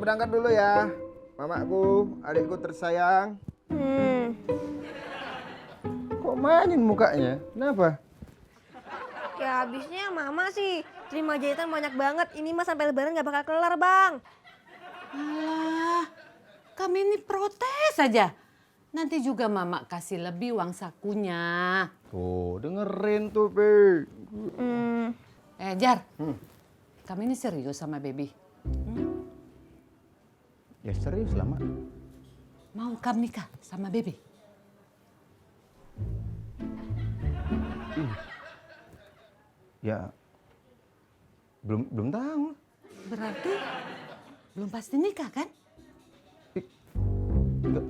berangkat dulu ya. Mamaku, adikku tersayang. Kok mainin mukanya? Kenapa? Ya habisnya mama sih terima jahitan banyak banget. Ini mah sampai lebaran gak bakal kelar, Bang. Alah, kami ini protes aja. Nanti juga mama kasih lebih uang sakunya. Tuh, dengerin tuh, Pe. Jar, kami ini serius sama baby. Ya serius lah, Mak. Mau kamu nikah sama baby? Ya, belum tahu. Berarti belum pasti nikah kan? Enggak.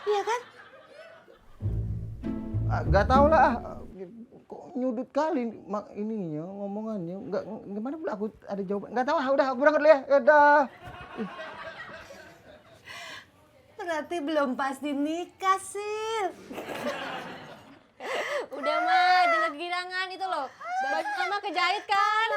Iya kan? Gak tahu lah. Kok nyudut kali ininya ngomongannya. Enggak, gimana pula aku ada jawaban. Gak tahu lah, udah aku berangkat dulu ya. Udah. Berarti belum pasti nikah, Sil. Udah mah, jangan kegirangan itu loh. Baju mama kejahit kan?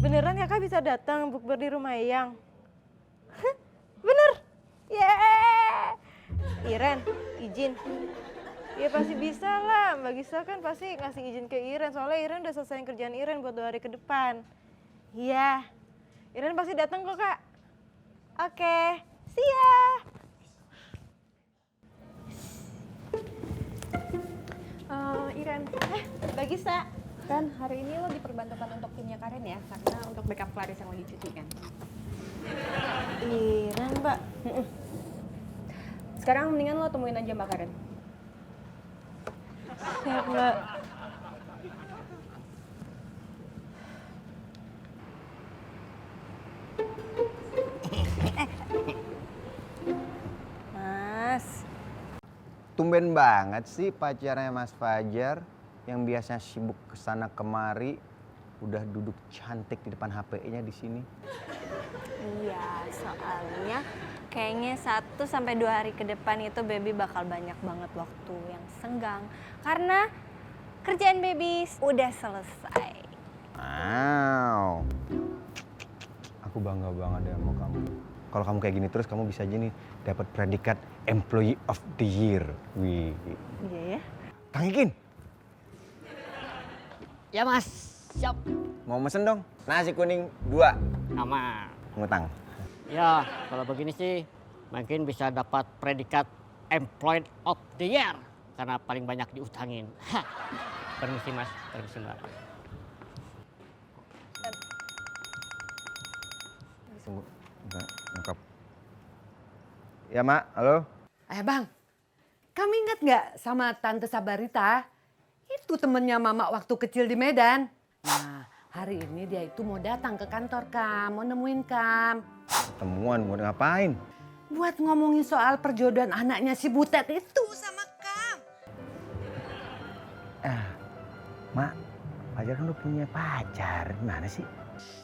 Beneran kakak bisa datang bukber di rumah Eyang? Bener? Yeay! Iren, izin. Ya pasti bisa lah, Mbak Gisa kan pasti ngasih izin ke Iren. Soalnya Iren udah selesai kerjaan Iren buat 2 hari ke depan. Iya, Iren pasti datang kok kak. Oke, see ya! Iren, Mbak Gisa. Kan hari ini lo diperbantukan untuk timnya Karen ya, karena untuk backup Claris yang lagi cuti kan. Iren, Mbak. Sekarang mendingan lo temuin aja Mbak Karen. Siap, Mbak. Mas. Tumben banget sih pacarnya Mas Fajar yang biasanya sibuk kesana kemari udah duduk cantik di depan HP-nya di sini. Iya, soalnya kayaknya 1-2 hari ke depan itu baby bakal banyak banget waktu yang senggang. Karena kerjaan baby udah selesai. Wow. Aku bangga banget deh sama kamu. Kalau kamu kayak gini terus kamu bisa aja nih dapat predikat Employee of the Year. Wih. Iya ya. Kang Ikin, Ya mas, siap. mau mesen dong nasi kuning 2. Sama. Ngutang. Ya, kalau begini sih mungkin bisa dapat predikat Employee of the Year karena paling banyak diutangin. Hah. Permisi mas, permisi mbak. Tunggu, nyokap. Ya Mak, halo? Bang, kamu ingat nggak sama Tante Sabarita? Itu temennya Mama waktu kecil di Medan. Nah, hari ini dia itu mau datang ke kantor Kam, mau nemuin Kam. Ketemuan, mau ngapain? Buat ngomongin soal perjodohan anaknya si Butet itu sama Kam. Mak, Fajar kan udah punya pacar, gimana sih?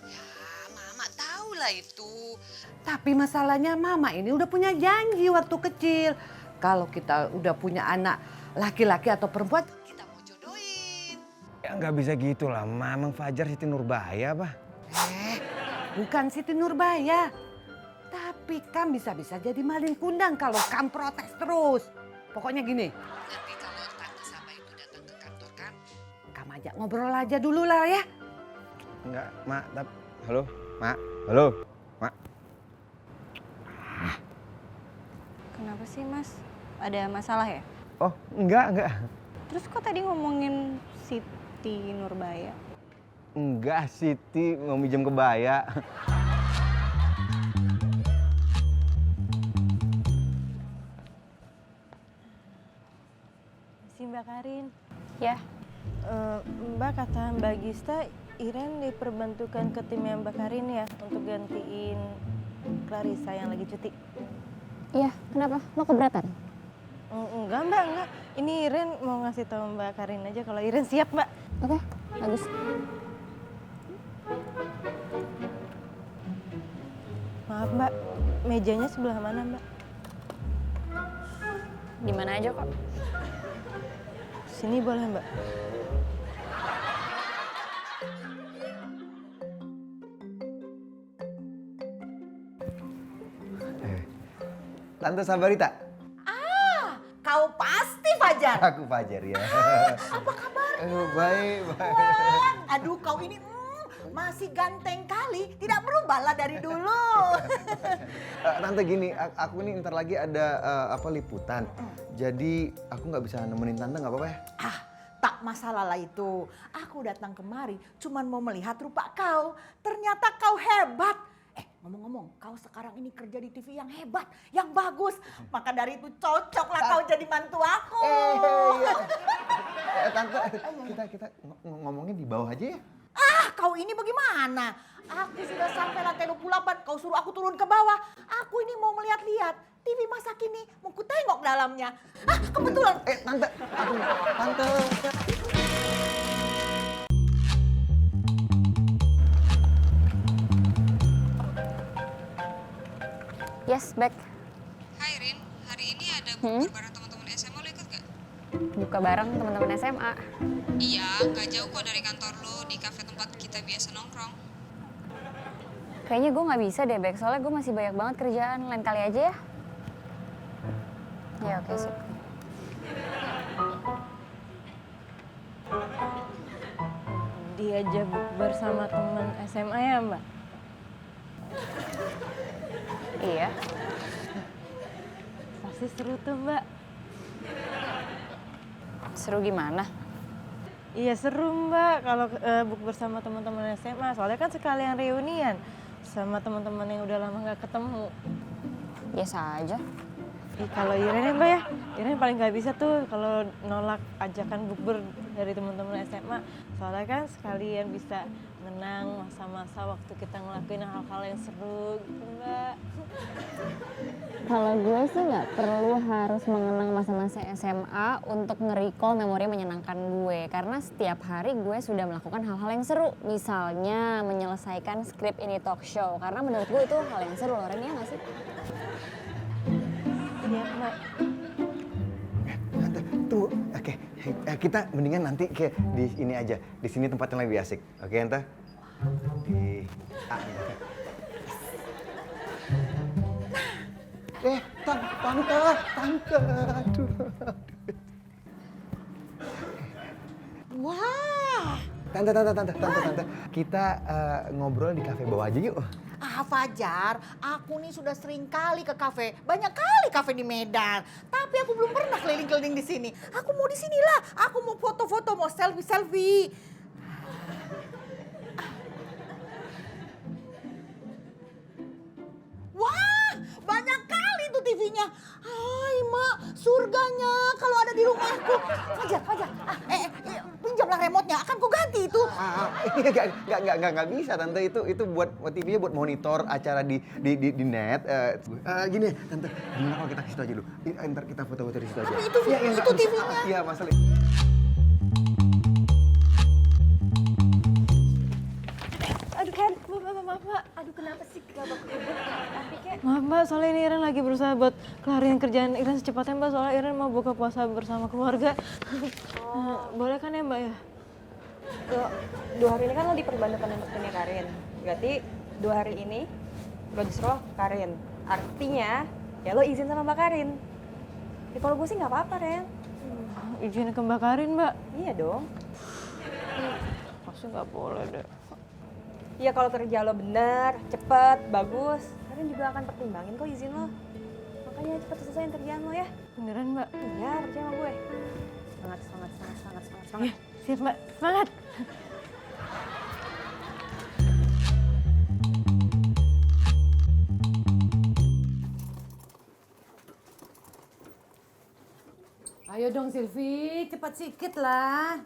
Ya, Mama tahu lah itu. Tapi masalahnya Mama ini udah punya janji waktu kecil. Kalau kita udah punya anak laki-laki atau perempuan, kita mau jodohin. Ya nggak bisa gitu lah, Ma. Emang Fajar Siti Nurbaya apa? Bukan Siti Nurbaya. Tapi Kam bisa-bisa jadi maling kundang kalau Kam protes terus. Pokoknya gini. Nanti kalau Tante Saba itu datang ke kantor Kam ajak ngobrol aja dulu lah ya. Enggak, Mak. Halo, Mak. Halo, Mak. Kenapa sih mas? Ada masalah ya? Oh, enggak. Terus kok tadi ngomongin Siti? Siti Nurbaya. Enggak, Siti mau minjem kebaya. Si Mbak Karin. Ya, Mbak kata Mbak Gista, Iren diperbantukan ke timnya Mbak Karin ya untuk gantiin Clarissa yang lagi cuti. Iya, kenapa? Lo keberatan? Enggak Mbak, enggak. Ini Iren mau ngasih tahu Mbak Karin aja kalau Iren siap Mbak. Oke, bagus. Maaf Mbak, mejanya sebelah mana Mbak? di mana aja kok. Sini boleh Mbak. Tante Sabarita. Kau pasti Fajar. Aku Fajar ya. Apa kabar? Baik, baik. Wah, aduh kau ini masih ganteng kali, tidak berubah lah dari dulu. Tante gini, aku nih ntar lagi ada liputan. Jadi aku nggak bisa nemenin tante, nggak apa-apa ya? Tak masalah lah itu. Aku datang kemari cuman mau melihat rupa kau. Ternyata kau hebat. Ngomong-ngomong, kau sekarang ini kerja di TV yang hebat, yang bagus. Maka dari itu cocoklah kau jadi mantu aku. Iya. Tante, kita ngomongnya di bawah aja ya? Kau ini bagaimana? Aku sudah sampai lantai 28, kau suruh aku turun ke bawah. Aku ini mau melihat-lihat TV masa kini, mau ku tengok dalamnya. Kebetulan. Tante. Yes, back. Hai Rin, hari ini ada bukber bareng teman-teman SMA, lo ikut gak? Buka bareng teman-teman SMA. Iya, gak jauh kok dari kantor lo, di kafe tempat kita biasa nongkrong. Kayaknya gue nggak bisa deh, Bek. Soalnya gue masih banyak banget kerjaan. Lain kali aja ya. Ya, oke, sip. Diajak bukber sama teman SMA ya Mbak? Iya. Pasti seru tuh Mbak. Seru gimana? Iya seru Mbak kalau bukber sama teman-teman SMA. Soalnya kan sekalian reunian sama teman-teman yang udah lama nggak ketemu. Biasa aja. Kalau Iren ya Mbak ya, Iren paling nggak bisa tuh kalau nolak ajakan bukber dari teman-teman SMA. Soalnya kan sekalian bisa mengenang masa-masa waktu kita ngelakuin hal-hal yang seru gitu Mbak. Kalau gue sih nggak perlu harus mengenang masa-masa SMA untuk nge-recall memori menyenangkan gue. Karena setiap hari gue sudah melakukan hal-hal yang seru. Misalnya menyelesaikan skrip ini talk show. Karena menurut gue itu hal yang seru, Loren, ya nggak sih? Iya Mbak. Tante, tunggu. Oke, kita mendingan nanti di ini aja. Di sini tempatnya lebih asik. Oke, Tante? Tante. Aduh. Wah. Tante. Kita ngobrol di kafe bawah aja yuk. Fajar, aku nih sudah sering kali ke kafe. Banyak kali kafe di Medan. Tapi aku belum pernah keliling-keliling di sini. Aku mau di sinilah. Aku mau foto-foto, mau selfie-selfie. Wah, banyak kali tuh TV-nya. Hai, Mak, surganya kalau ada di rumahku. Fajar. Pinjamlah remote-nya, akan ku ganti itu. Nggak bisa Tante, itu buat TV-nya buat monitor acara di net. Gini Tante, gimana kalau kita ke situ aja dulu? Ntar kita foto-foto di situ aja. Tapi itu TV-nya. Iya, masalah. Aduh Ken, maaf Mbak. Aduh kenapa sih babak belur? Tapi Ken. Maaf Mbak, soalnya ini Iren lagi berusaha buat kelarin kerjaan Iren secepatnya Mbak. Soalnya Iren mau buka puasa bersama keluarga. Boleh kan ya Mbak ya? 2 hari ini kan lo diperbantukan untuk timnya Karin. Berarti 2 hari ini lo disuruh Karin. Artinya ya lo izin sama Mbak Karin. Ya kalau gue sih nggak apa-apa Ren. Izin ke Mbak Karin Mbak. Iya dong. Maksudnya nggak boleh deh. Iya kalau kerja lo bener, cepet, bagus. Karin juga akan pertimbangin kok izin lo. Makanya cepet selesaiin kerjaan lo ya. Beneran Mbak? Iya percaya sama gue. Semangat. Iya, Siap Mbak, semangat. Ayo dong Silvi, cepat sikit lah.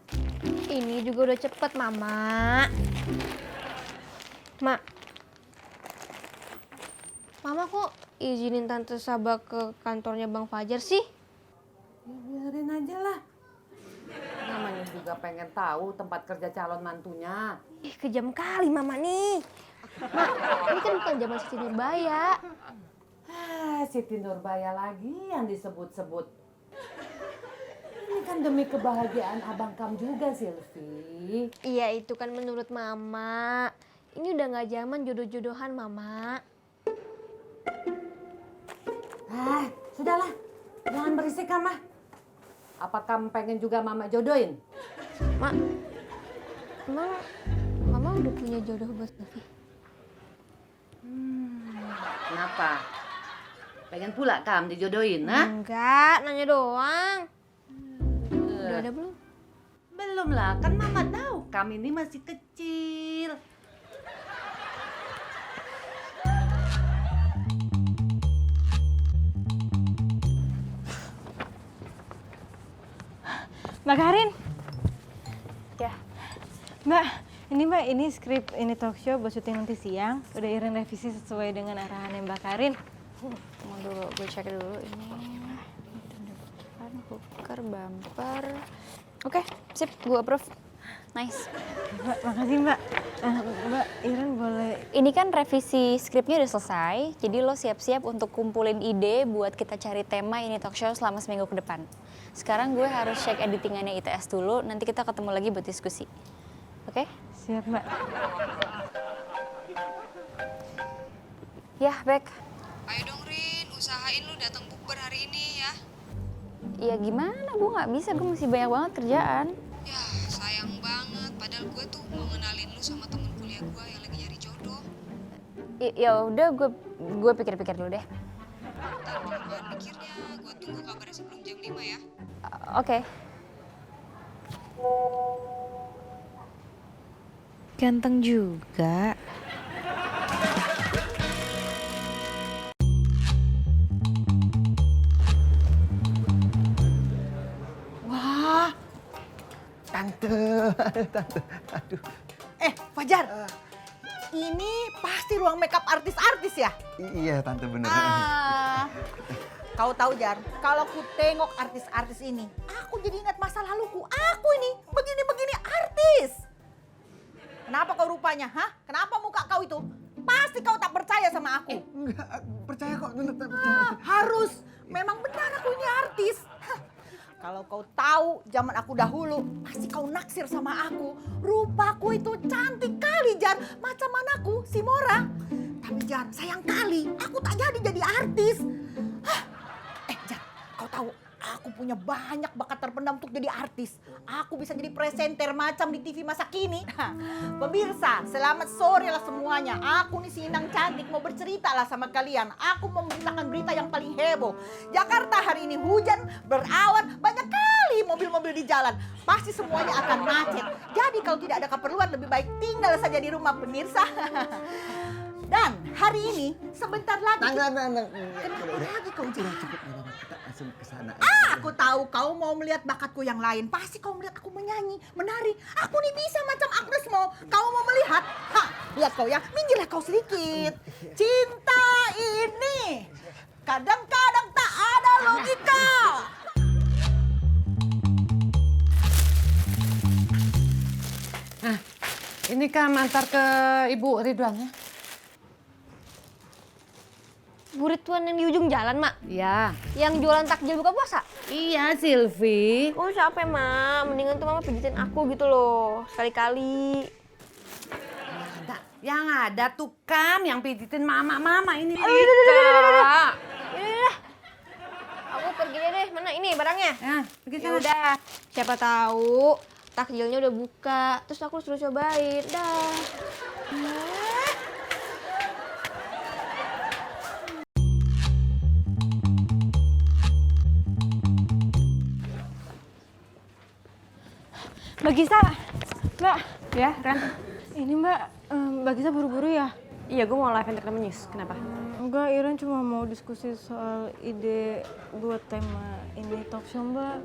Ini juga udah cepet, Mama. Mak. Mama kok izinin Tante Sabah ke kantornya Bang Fajar sih? Ya, biarin aja lah. Namanya juga pengen tahu tempat kerja calon mantunya. Ih, kejam kali Mama nih. Mak, ini kan bukan zaman Siti Nurbaya. Siti Nurbaya lagi yang disebut-sebut. Ini kan demi kebahagiaan abang kamu juga, Silvi. Iya, itu kan menurut Mama. Ini udah nggak zaman jodoh-jodohan, Mama. Sudahlah. Jangan berisik, Mama. Apa kamu pengen juga Mama jodohin? Mak, emang Mama udah punya jodoh buat Silvi? Kenapa? Pengen pula kamu dijodohin, ha? Enggak, nanya doang. Udah ada belum? Belum lah, kan Mama tahu kami ini masih kecil. Mbak Karin. Ya. Mbak, ini skrip ini talk show buat syuting nanti siang. Udah Iren revisi sesuai dengan arahannya Mbak Karin. Tunggu dulu, gue cek dulu ini. Depan, hooker, bumper. Oke, sip, gue approve. Nice. Mbak, makasih Mbak. Mbak, Iren boleh... Ini kan revisi skripnya udah selesai, jadi lo siap-siap untuk kumpulin ide buat kita cari tema ini talk show selama seminggu ke depan. Sekarang gue harus cek editingannya ITS dulu, nanti kita ketemu lagi buat diskusi. Oke? Siap Mbak. Ya, Bek. Ayo dong Rin, usahain lu datang bukber hari ini ya. Ya gimana, gue nggak bisa, gue masih banyak banget kerjaan. Ya sayang banget, padahal gue tuh mau ngenalin lu sama temen kuliah gue yang lagi nyari jodoh. Ya udah, gue pikir-pikir dulu deh. Ntar duluan mikirnya, gue tunggu kabarnya sebelum jam 5 ya. Oke. Ganteng juga. Tante, aduh. Fajar, ini pasti ruang makeup artis-artis ya? Iya tante bener. Kau tahu Jar, kalau ku tengok artis-artis ini, aku jadi ingat masa laluku. Aku ini begini-begini artis. Kenapa kau rupanya, hah? Kenapa muka kau itu? Pasti kau tak percaya sama aku. Enggak, percaya kok, bener percaya. Harus, memang benar aku ini artis. Hah. Kalau kau tahu zaman aku dahulu, pasti kau naksir sama aku. Rupaku itu cantik kali, Jar. Macam anakku, si Mora. Tapi Jar, sayang kali, aku tak jadi artis. Hah. Jar, kau tahu, aku punya banyak bakat terpendam untuk jadi artis. Aku bisa jadi presenter macam di TV masa kini. Pemirsa, selamat sore lah semuanya. Aku nih si Inang cantik mau bercerita lah sama kalian. Aku memberitakan berita yang paling heboh. Jakarta hari ini hujan, berawan, banyak kali mobil-mobil di jalan. Pasti semuanya akan macet. Jadi kalau tidak ada keperluan lebih baik tinggal saja di rumah pemirsa. Dan hari ini sebentar lagi. Kenapa lagi kau jadi? Kita langsung ke sana. Aku tahu kau mau melihat bakatku yang lain. Pasti kau melihat aku menyanyi, menari. Aku nih bisa macam Agnes Mo. Kau mau melihat? Hah, lihat kau ya. Minggirlah kau sedikit. Cinta ini kadang-kadang tak ada logika. Ini kan antar ke Ibu Ridwan ya? Bu Ridwan yang di ujung jalan, Mak. Iya. Yang jualan takjil buka puasa. Iya, Silvi. Oh, capek, Mak. Mendingan tuh Mama pijitin aku gitu loh. Sekali-kali. Yang ada tuh Kam yang pijitin mama ini. Yaudah. Aku pergi deh. Mana ini barangnya? Ya, pergi Ya sana. udah. Siapa tahu takjilnya udah buka. Terus aku suruh cobain. Dah. Mbak Gisa, Mbak. Ya, Ren? Ini Mbak, Mbak Gisa buru-buru ya? Iya, gue mau live entertainment news. Kenapa? Enggak, Iren cuma mau diskusi soal ide buat tema ini talk show, Mbak.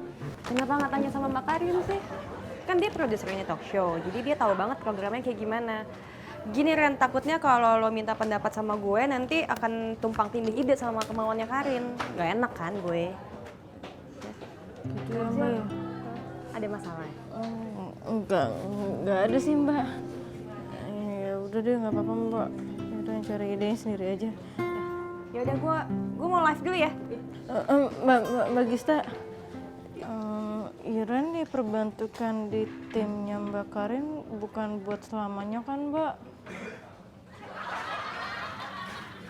Kenapa nggak tanya sama Mbak Karin sih? Kan dia produser ini talk show, jadi dia tahu banget programnya kayak gimana. Gini Ren, takutnya kalau lo minta pendapat sama gue nanti akan tumpang tindih ide sama kemauannya Karin. Gak enak kan gue? Gitu ya, Mbak ya? Ada masalah ya? Enggak ada sih, Mbak. Ya udah deh, nggak apa-apa, Mbak. Udah cari idenya sendiri aja. Ya udah gue mau live dulu ya. Mbak Gista, Iren diperbantukan di timnya Mbak Karin bukan buat selamanya kan, Mbak?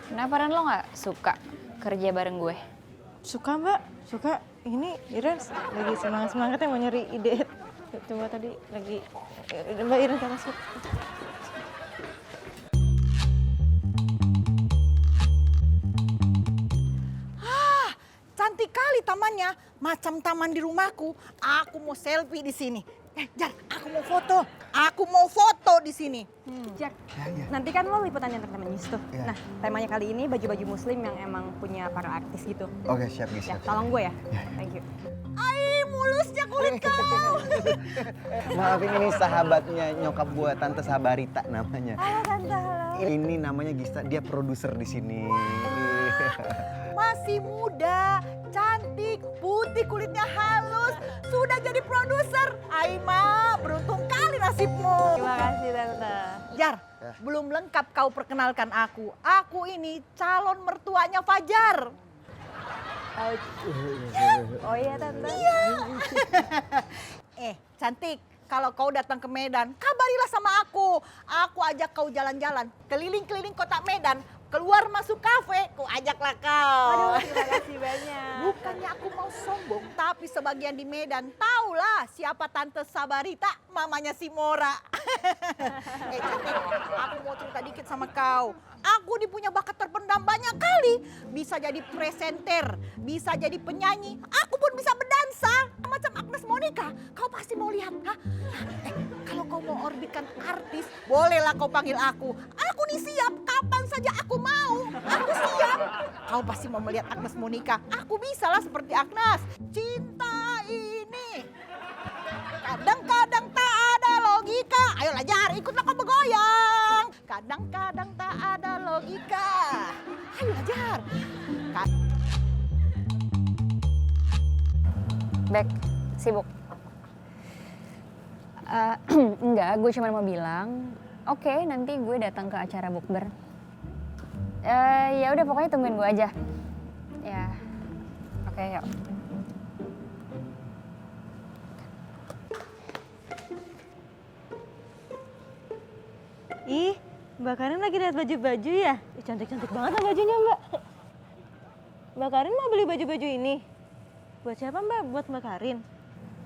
Kenapa Ren lo nggak suka kerja bareng gue? Suka, Mbak, suka. Ini Iren lagi semangat-semangatnya mau nyari ide. Coba tadi lagi, Mbak Iren tak masuk. Cantik kali tamannya, macam taman di rumahku. Aku mau selfie di sini. Jar, aku mau foto di sini. Jack, nanti kan lo liputan entertainment news tuh. Nah, temanya kali ini baju-baju muslim yang emang punya para artis gitu. Oke, siap Gis. Ya, tolong gue ya. Thank you. Ai, mulusnya kulit kau. Maafin ini sahabatnya nyokap gua, Tante Sabarita namanya. Halo Tante, halo. Ini namanya Gista, dia produser di sini. Masih muda, cantik, putih, kulitnya halus, sudah jadi produser. Aima, beruntung kali nasibmu. Terima kasih Tante. Jar, belum lengkap kau perkenalkan aku. Aku ini calon mertuanya Fajar. Oh iya Tante. Cantik, kalau kau datang ke Medan, kabarilah sama aku. Aku ajak kau jalan-jalan, keliling-keliling kota Medan. Keluar masuk kafe, ku ajaklah kau. Aduh, terima kasih banyak. Bukannya aku mau sombong, tapi sebagian di Medan tahulah siapa Tante Sabarita, mamanya si Mora. Cantik, aku mau cerita dikit sama kau. Aku punya bakat terpendam banyak kali. Bisa jadi presenter, bisa jadi penyanyi. Aku pun bisa berdansa. Macam Agnes Monica, kau pasti mau lihat. Kalau kau mau orbitkan artis, bolehlah kau panggil aku. Aku nih siap, kapan saja aku mau. Aku siap. Kau pasti mau melihat Agnes Monica. Aku bisa lah seperti Agnes. Cinta ini kadang-kadang tak ada logika. Ayolah Jar, ikutlah kau bergoyang. Kadang-kadang tak ada logika. Ayolah Jar. Bek, sibuk? Enggak, gue cuma mau bilang, oke, nanti gue datang ke acara bukber. Ya udah pokoknya tungguin gue aja. Ya, oke, yuk. Ih, Mbak Karin lagi lihat baju-baju ya? Ih, cantik-cantik banget lah bajunya, Mbak. Mbak Karin mau beli baju-baju ini? Buat siapa, Mbak? Buat Mbak Karin?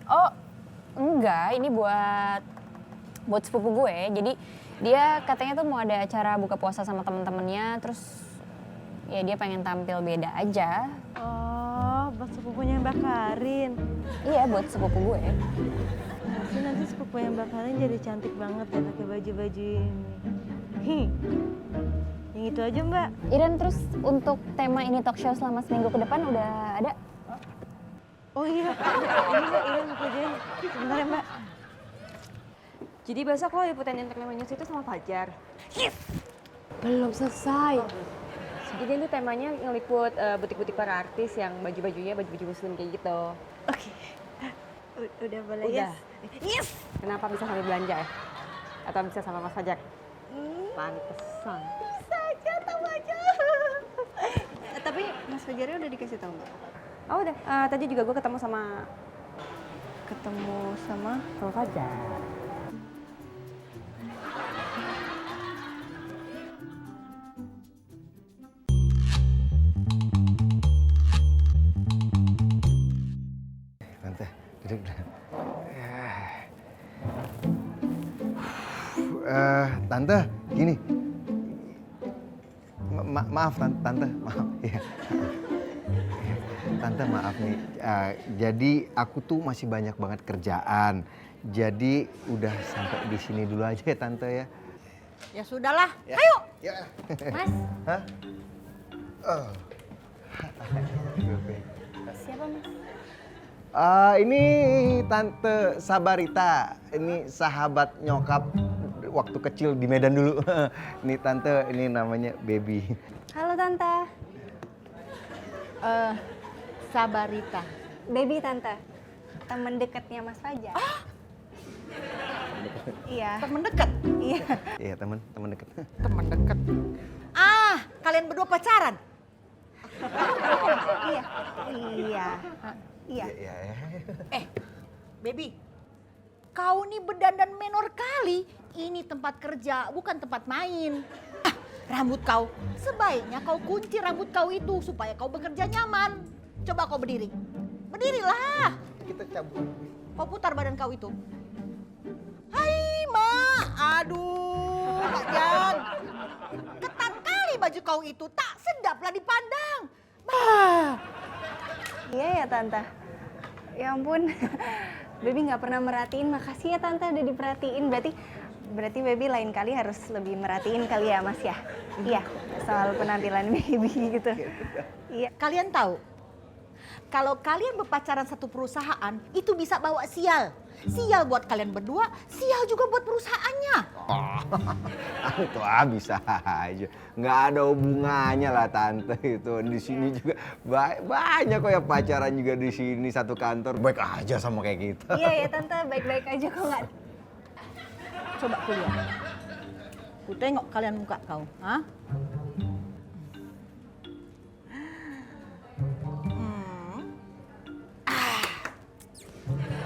Oh, enggak, ini buat sepupu gue. Jadi dia katanya tuh mau ada acara buka puasa sama temen-temennya, terus ya dia pengen tampil beda aja. Oh, buat sepupunya Mbak Karin. Iya, buat sepupu gue. Nanti sepupunya Mbak Karin jadi cantik banget ya pakai baju-baju ini. Yang itu aja, Mbak. Iren, terus untuk tema ini talk show selama seminggu ke depan udah ada? Oh iya, ini Mbak, Iren mau kerjain. Sebentar ya, Mbak. Jadi besok lo liputan entertainment news itu sama Fajar? Yes. Belum selesai. Jadi itu temanya ngeliput butik-butik para artis yang baju-bajunya baju-baju muslim kayak gitu. Oke. Udah boleh Udah. Yes. Kenapa bisa sambil belanja ya? Atau bisa sama Mas Fajar? Pantesan. Saja tahu aja. Tapi Mas Fajarnya udah dikasih tahu nggak? Oh udah, tadi juga gue ketemu sama Fajar. Tante, duduk. Tante, gini. Maaf, Tante, maaf. Ya. Tante, maaf nih. Jadi aku tuh masih banyak banget kerjaan. Jadi udah sampai di sini dulu aja ya Tante ya. Ya sudahlah, ayo. Ya. Mas, Hah? Oh. siapa Mas? Ini Tante Sabarita. Ini sahabat nyokap waktu kecil di Medan dulu. Ini Tante, ini namanya Baby. Halo Tante. Sabarita. Baby Tante. Temen dekatnya Mas Fajar. Iya. Temen dekat. Iya. Iya teman dekat. Temen dekat. Ah, kalian berdua pacaran? Iya. Iya. Iya. Iya. Baby, kau nih berdandan menor kali. Ini tempat kerja, bukan tempat main. Ah, rambut kau, sebaiknya kau kunci rambut kau itu supaya kau bekerja nyaman. Coba kau berdiri. Berdirilah. Kita cabut. Kau putar badan kau itu. Hai, Mak. Aduh, Mak Jan. Ketat kali baju kau itu, tak sedaplah dipandang. Bah. Iya ya Tante. Ya ampun. Baby nggak pernah merhatiin. Makasih ya Tante udah diperhatiin. Berarti Baby lain kali harus lebih merhatiin kali ya Mas ya. Iya, soal penampilan Baby gitu. Iya. Kalian tahu, kalau kalian berpacaran satu perusahaan, itu bisa bawa sial. Sial buat kalian berdua, sial juga buat perusahaannya. Itu bisa aja. Nggak ada hubungannya lah Tante itu. Di sini juga banyak kok yang pacaran juga di sini satu kantor. Baik aja sama kayak kita. Iya ya Tante, baik-baik aja kok nggak. Coba kuliah. Ku tengok kalian muka kau. Hah?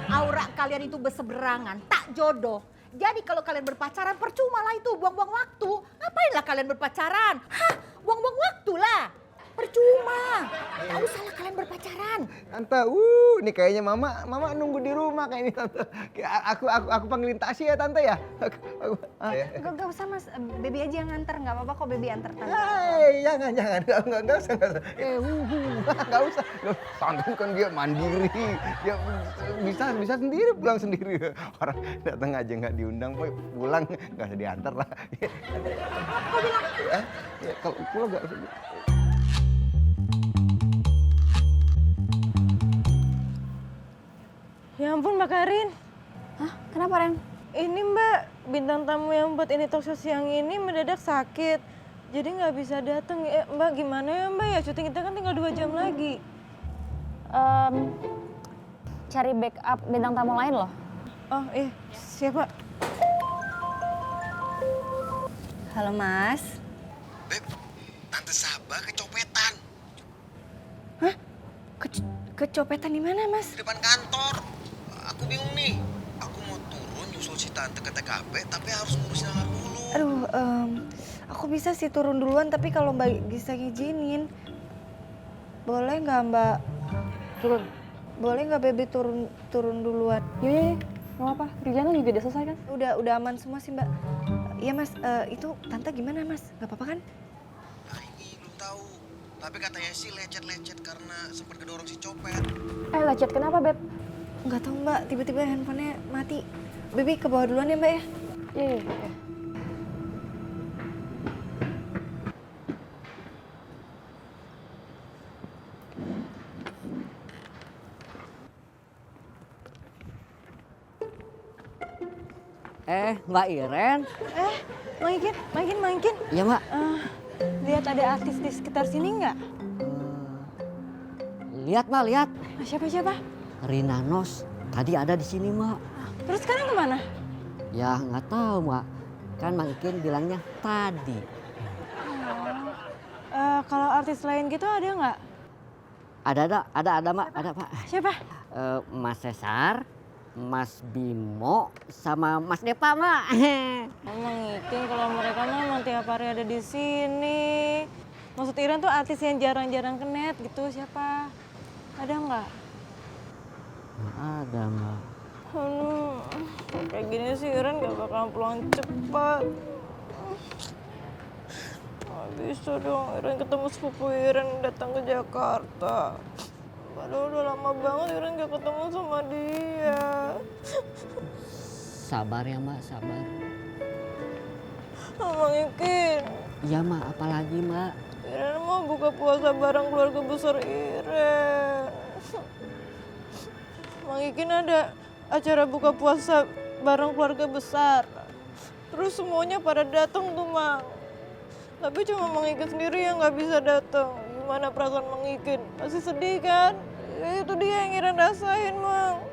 Aura kalian itu berseberangan, tak jodoh. Jadi kalau kalian berpacaran percuma lah itu, buang-buang waktu. Ngapainlah kalian berpacaran? Hah, buang-buang waktu lah. Percuma. Tak usahlah kalian berpacaran. Tante, ini kayaknya mama nunggu di rumah kayak ini Tante. Aku panggilin taksi ya Tante ya. Gak usah Mas, Baby aja yang nganter. Nggak apa-apa kok Baby antar Tante. Jangan, nggak usah. Nggak usah. Tante kan dia mandiri, dia bisa sendiri pulang sendiri. Orang datang aja nggak diundang, boy pulang nggak usah diantar lah. Kau bilang, Ya, kalau pulang nggak usah. Ya ampun Mbak Karin. Hah? Kenapa Ren? Ini Mbak, bintang tamu yang buat ini talkshow siang ini mendadak sakit. Jadi nggak bisa datang. Mbak gimana ya Mbak ya? Syuting kita kan tinggal 2 jam lagi. Cari backup bintang tamu lain loh. Oh siapa? Halo Mas. Beb, Tante Sabah kecopetan Hah? Kecopetan di mana Mas? di depan kantor. Aku bingung nih. Aku mau turun nyusul si Tante ke TKP, tapi harus ngurusin anak dulu. Aduh, aku bisa sih turun duluan, tapi kalau Mbak bisa ngizinin, boleh nggak Mbak? Boleh nggak Baby turun duluan? Iya, nggak apa-apa. Kerjaan lo juga udah selesai kan? Udah aman semua sih Mbak. Iya Mas, itu Tante gimana Mas? Nggak apa-apa kan? Nah ini belum tahu. Tapi katanya sih lecet-lecet karena sempat kedorong si copet. Lecet kenapa Beb? Nggak tahu Mbak, tiba-tiba handphonenya mati. Baby ke bawah duluan ya Mbak ya? Iya. Mbak Iren. Makin. Iya Mbak. Lihat ada artis di sekitar sini nggak? Lihat Mbak, lihat. Siapa? Rina Nos. Tadi ada di sini Mbak. Terus sekarang kemana? Ya nggak tahu Mbak. Kan Mbak Ikin bilangnya tadi. Kalau artis lain gitu ada nggak? Ada Mbak, ada Pak. Siapa? Mas Cesar, Mas Bimo, sama Mas Depa Mbak. Emang Ikin kalau mereka mah emang tiap hari ada di sini. Maksud Iren tuh artis yang jarang-jarang ke net gitu, siapa? Ada nggak? Nggak ada Mbak. Aduh, kayak gini sih Iren gak bakalan pulang cepat. Gak bisa dong Iren ketemu sepupu Iren datang ke Jakarta. Aduh, udah lama banget Iren gak ketemu sama dia. Sabar ya Mbak, sabar. Mang Ikin, Iya Mbak, apalagi Mbak? Iren mau buka puasa bareng keluarga besar Iren. Mang Ikin ada acara buka puasa bareng keluarga besar. Terus semuanya pada datang tuh Mang. Tapi cuma Mang Ikin sendiri yang nggak bisa datang. Gimana perasaan Mang Ikin? Masih sedih kan? Ya, itu dia yang Iren rasain Mang.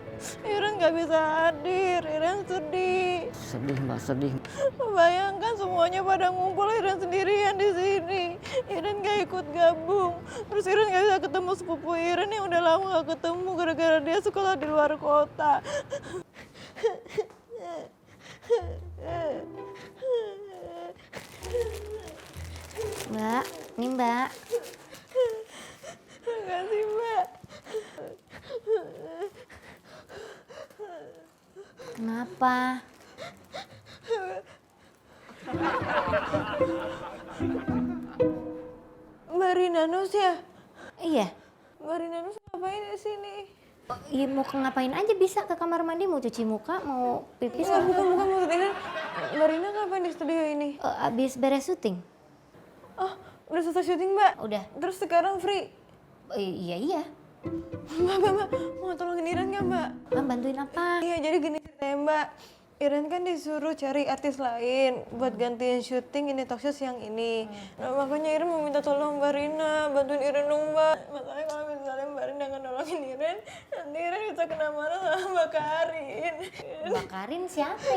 Iren nggak bisa hadir, Iren sedih. Sedih Mbak, sedih. Bayangkan semuanya pada ngumpul, Iren sendirian di sini. Iren gak ikut gabung. Terus Iren gak bisa ketemu sepupu Iren yang udah lama gak ketemu gara-gara dia sekolah di luar kota. Mbak, ini Mbak. Makasih Mbak. Kenapa? Mbak Rina Nus ya? Iya. Mbak Rina Nus ngapain di sini? Iya mau ngapain aja bisa ke kamar mandi, mau cuci muka, mau pipis. Bukan maksud Iren. Mbak Rina ngapain di studio ini? Abis beres syuting. Oh, udah selesai syuting Mbak? Udah. Terus sekarang free? Iya. Mbak, mau tolongin Iren nggak Mbak? Bantuin apa? Iya, jadi gini ceritanya Mbak. Iren kan disuruh cari artis lain buat gantiin syuting ini talk show siang ini. Nah, makanya Iren mau minta tolong Mbak Rina, bantuin Iren dong Mbak. Masalahnya kalau misalnya Mbak Rina nggak nolongin Iren, nanti Iren bisa kena marah sama Mbak Karin. Mbak Karin siapa?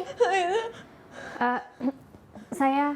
Saya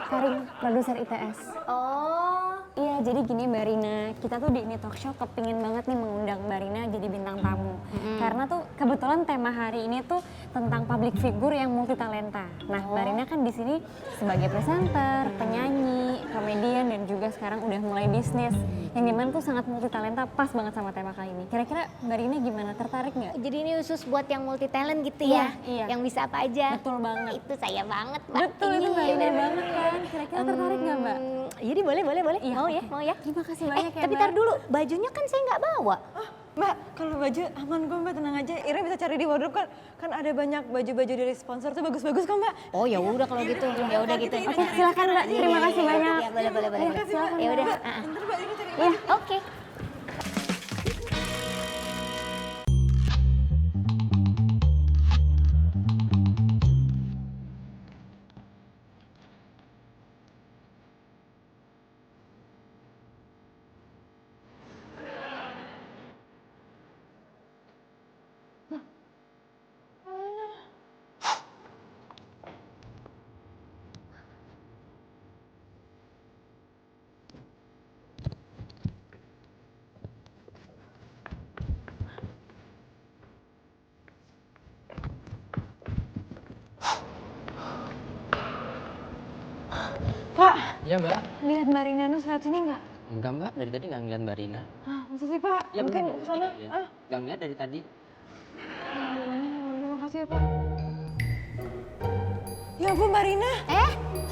Karin, produser ITS. Oh. Iya, jadi gini Mbak Rina, kita tuh di ini talk show kepingin banget nih mengundang Mbak Rina jadi bintang tamu. Karena tuh kebetulan tema hari ini tuh tentang public figure yang multi talenta. Nah, Mbak Rina kan di sini sebagai presenter, penyanyi, komedian dan juga sekarang udah mulai bisnis. Yang dimana tuh sangat multi talenta, pas banget sama tema kali ini. Kira-kira Mbak Rina gimana? Tertarik nggak? Jadi ini khusus buat yang multi talent gitu Iya, ya? iya. Yang bisa apa aja? Betul banget. Itu saya banget, Mbak. Betul, itu Mbak Rina banget kan. Kira-kira tertarik nggak Mbak? Jadi boleh. Iya, Mau ya? Terima kasih banyak ya Tapi Mbak. tar dulu, bajunya kan saya nggak bawa. Mbak, kalau baju aman kok Mbak, tenang aja. Iren bisa cari di wardrobe kan. Kan ada banyak baju-baju dari sponsor tuh bagus-bagus kok Mbak. Oh ya udah kalau gitu, ya udah gitu. Oke, silakan Mbak. Terima kasih banyak. Ya boleh. Ya udah. Bentar Mbak, ini cari Ya, oke. Pak, Iya Mbak. lihat Mbak Rina Nus lewat sini nggak? Enggak Mbak, dari tadi nggak ngeliat Mbak Rina. Ah, masa sih Pak? Ya Mungkin bener. sana. Iya. Ah, Nggak ngeliat dari tadi. terima kasih ya Pak. Ya ampun Mbak Rina.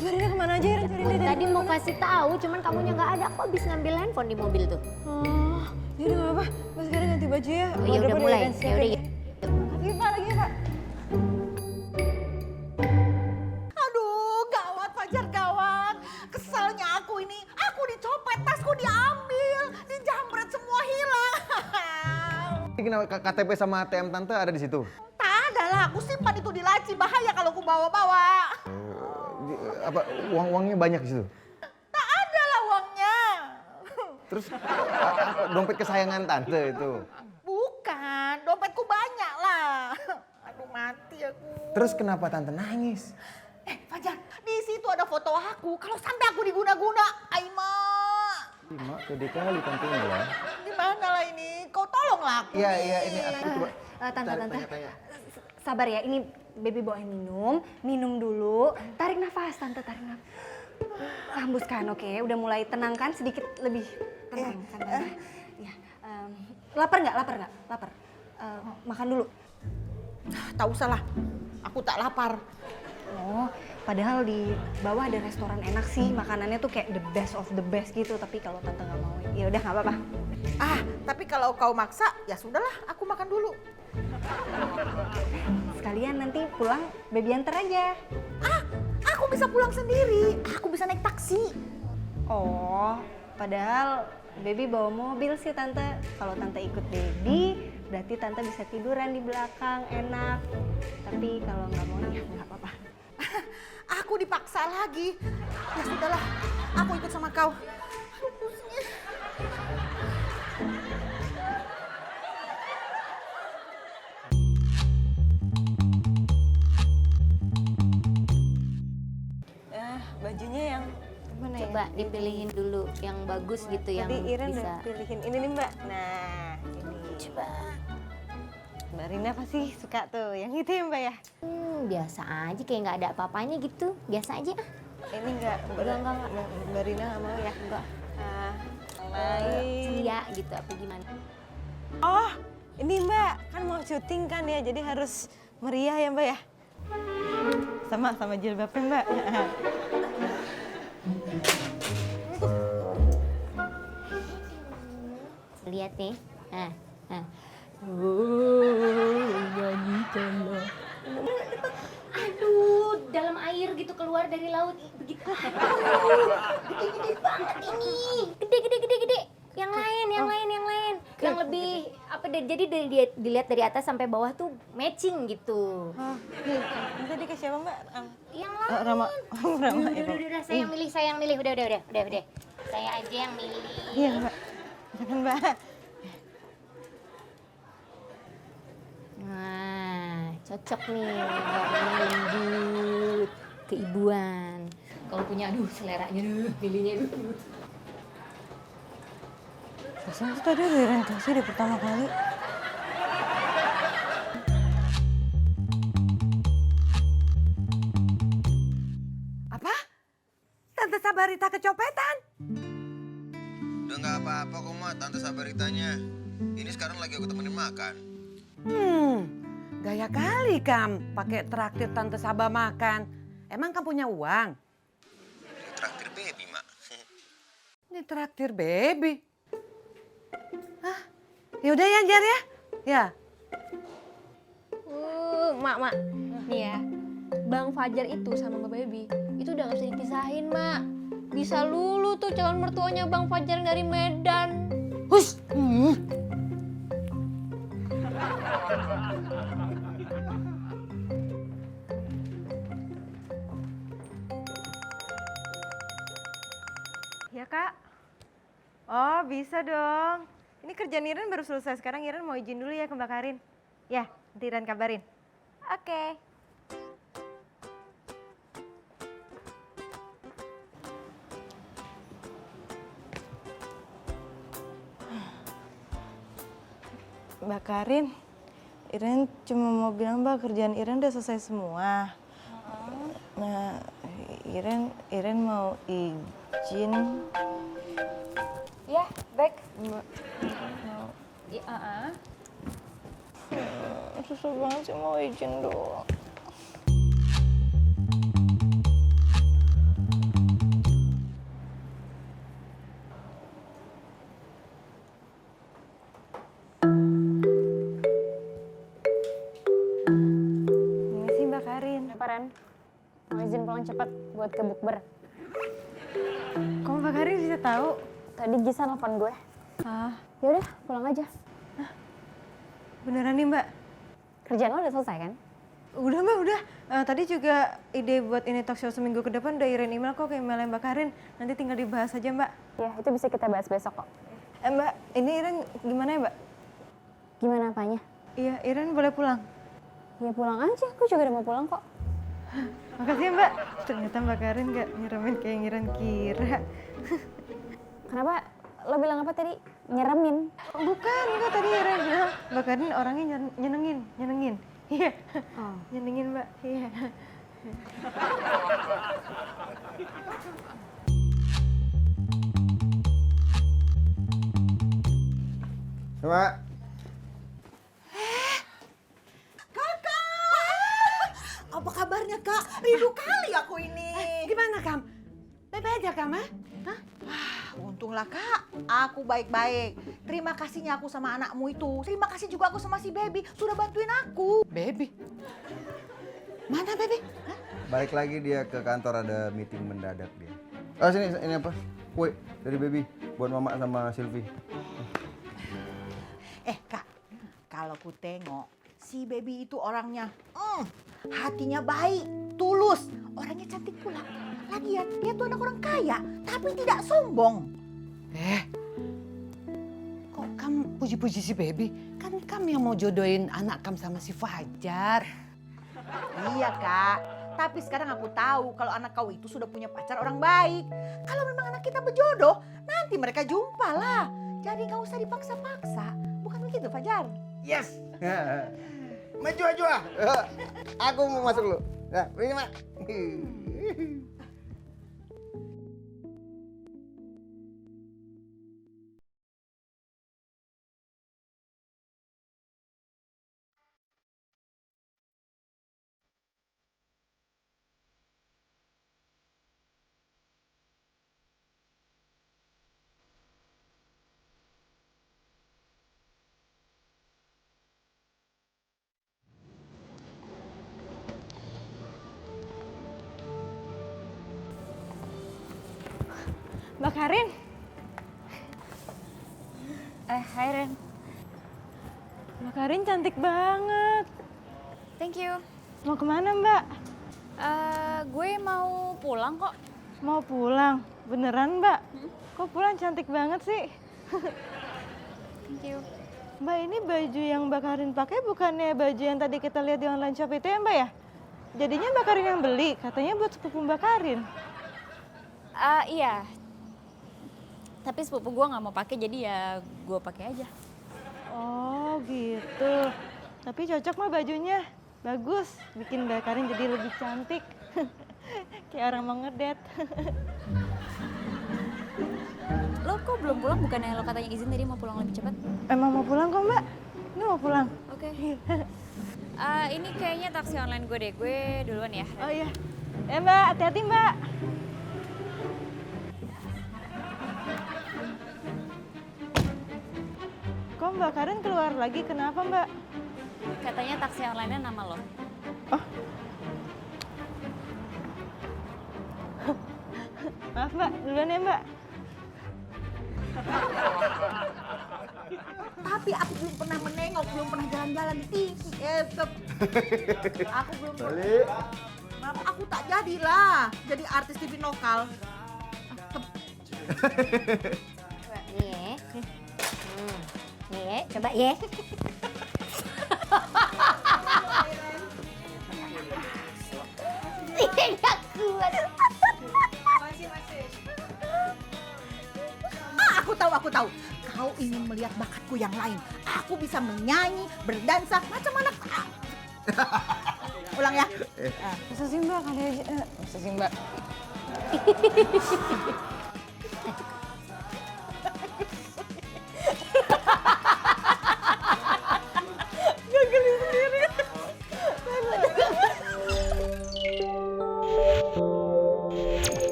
Mbak Rina kemana aja Iren cari dia? Tadi mau kasih tahu, cuman kamunya nggak ada. Aku habis ngambil handphone di mobil tuh. Oh, ya udah nggak apa. Mbak sekarang ganti baju ya. Oh, ya udah Wardrobe mulai. Iren siapin. Ya udah. Lagi Pak, lagi Pak. Aduh, gawat Fajar, gawat. Keselnya aku ini, aku dicopet, tasku diambil, dijamret semua hilang. Ini kenapa KTP sama ATM tante ada di situ? Tak ada lah, aku simpan itu di laci, bahaya kalau aku bawa-bawa. Apa uangnya banyak di situ? Tak ada lah uangnya. Terus dompet kesayangan tante itu. Bukan, dompetku banyak lah. Aduh mati aku. Terus kenapa tante nangis? Fajar, di situ ada foto aku. Kalau sampai aku diguna-guna, Aima. Mak, pede kali tante ya. Gimana lah ini? Kau tolonglah aku. Iya, ini aku coba. Tante. Tanya. Sabar ya, ini baby bawain minum dulu. Tarik nafas, tante, tarik nafas. Hembuskan, oke. Udah mulai tenang kan, sedikit lebih tenang kan, tante. Ya, lapar nggak? Lapar. Makan dulu. Tak usah lah, aku tak lapar. Oh, padahal di bawah ada restoran enak sih, makanannya tuh kayak the best of the best gitu. Tapi kalau tante nggak mau, ya udah nggak apa-apa. Tapi kalau kau maksa, ya sudahlah, aku makan dulu. Sekalian nanti pulang baby antar aja. Aku bisa pulang sendiri, aku bisa naik taksi. Oh, padahal baby bawa mobil sih tante. Kalau tante ikut baby, berarti tante bisa tiduran di belakang, enak. Tapi kalau nggak mau ya nggak apa-apa. Aku dipaksa lagi. Ya sudahlah, aku ikut sama kau. Aduh, pusing. Bajunya yang mana ya? Coba dipilihin dulu yang bagus gitu yang Tadi Iren bisa. udah pilihin ini nih Mbak. Nah, ini. Coba. Mbak Rina pasti suka tuh yang itu ya Mbak ya? Biasa aja kayak nggak ada apa-apanya gitu. Biasa aja. Ini enggak, Enggak. Mbak Rina nggak mau ya? Enggak. Nah, yang lain. Ceria gitu apa gimana? Oh, ini Mbak, kan mau syuting kan ya, jadi harus meriah ya Mbak ya? Sama jilbabnya Mbak. Lihat nih. Nah. Aduh, dalam air gitu keluar dari laut begitu. Gede banget ini. Gede. Yang lain. Yang lebih apa jadi dilihat dari atas sampai bawah tuh matching gitu. Oh, ini tadi ke siapa Mbak? Yang lain. Rama. Udah, saya yang milih. Udah. Saya aja yang milih. Iya Mbak. Jangan Mbak. Nah, cocok nih warnanya lembut, keibuan. Kalau punya seleranya pilihnya Rasanya tuh tadi udah orientasi di pertama kali. Apa? Tante Sabarita kecopetan? Udah nggak apa-apa kok, Ma. Tante Sabaritanya. Ini sekarang lagi aku temenin makan. Gaya kali Kam pakai traktir Tante Sabah makan. Emang kamu punya uang? Ini traktir baby, Mak. Ini traktir baby. Hah? Yaudah ya Jar ya? Ya. Mak. Nih ya, Bang Fajar itu sama Mbak Baby itu udah gak bisa dipisahin, Mak. Bisa lulu tuh calon mertuanya Bang Fajar dari Medan. Hush! Ya Kak. Oh bisa dong. Ini kerjaan Iren baru selesai. Sekarang Iren mau izin dulu ya ke Mbak Karin. Ya, nanti Iren kabarin. Oke. Mbak Karin, Iren cuma mau bilang Mbak kerjaan Iren udah selesai semua. Nah, Iren mau izin. Ya, baik. Mbak, Iya, susah banget sih mau izin doang. Ini sih Mbak Karin. Ren, mau izin pulang cepet buat ke bukber. Kok Mbak Karin bisa tahu? Tadi Gisa nelfon gue. Ya udah, pulang aja. Beneran nih Mbak? Kerjaan lo udah selesai kan? Udah Mbak, udah. Tadi juga ide buat ini talk show seminggu ke depan udah Iren email kok ke emailnya Mbak Karin. Nanti tinggal dibahas aja Mbak. Ya, itu bisa kita bahas besok kok. Mbak, ini Iren gimana ya Mbak? Gimana apanya? Iya, Iren boleh pulang. Ya pulang aja, aku juga udah mau pulang kok. Makasih ya Mbak. Ternyata Mbak Karin gak nyeremin kayak yang Iren kira. Kenapa? Lo bilang apa tadi? Nyeremin? Bukan, enggak tadi Iren bilang Mbak Karin orangnya nyenengin. Iya, nyenengin Mbak. Iya. Coba. Apa kabar kabarnya Kak? Rindu kali aku ini. Gimana Kam? Baik aja Kam, Hah? Untunglah Kak, aku baik-baik. Terima kasihnya aku sama anakmu itu. Terima kasih juga aku sama si Baby sudah bantuin aku. Baby? Mana Baby? Balik lagi dia ke kantor, ada meeting mendadak dia. Oh sini, ini apa? Kue dari Baby buat Mama sama Silvi. Kak, kalau ku tengok si Baby itu orangnya, hatinya baik, tulus, orangnya cantik pula. Lagian dia tuh anak orang kaya, tapi tidak sombong. Kok Kam puji-puji si Baby? Kan Kam yang mau jodohin anak Kam sama si Fajar. Iya Kak, tapi sekarang aku tahu kalau anak kau itu sudah punya pacar orang baik. Kalau memang anak kita berjodoh, nanti mereka jumpa lah. Jadi nggak usah dipaksa-paksa, bukan begitu Fajar? Yes. Maju ah. Aku mau masuk dulu. Nah, ini Mak. Mbak Karin. Hai Ren. Mbak Karin cantik banget. Thank you. Mau kemana Mbak? Gue mau pulang kok. Mau pulang? Beneran Mbak? Kok pulang cantik banget sih? Thank you. Mbak, ini baju yang Mbak Karin pakai bukannya baju yang tadi kita lihat di online shop itu ya Mbak ya? Jadinya Mbak Karin yang beli, katanya buat sepupu Mbak Karin. Iya. Tapi sepupu gue nggak mau pakai, jadi ya gue pakai aja. Oh gitu. Tapi cocok mah bajunya. Bagus, bikin Mbak Karin jadi lebih cantik. Kayak orang mau ngedet. Lo kok belum pulang? Bukannya lo katanya izin tadi mau pulang lebih cepat? Emang mau pulang kok Mbak? Ini mau pulang. Oke. Ini kayaknya taksi online gue deh. Gue duluan ya. Oh iya. Mbak, hati-hati Mbak. Kok Mbak Karin keluar lagi? Kenapa Mbak? Katanya taksi online-nya nama lo. Oh. Maaf Mbak, duluan ya Mbak. Tapi aku belum pernah menengok, belum pernah jalan-jalan di TV. Aku belum pernah. Kenapa aku tak jadilah jadi artis TV lokal. Nih ya. Nih ya, coba ya. Tidak kuat. Aku tahu. Kau ingin melihat bakatku yang lain. Aku bisa menyanyi, berdansa, macam anak. Ulang ya. Masa sih Mbak, kali aja. Masa sih Mbak.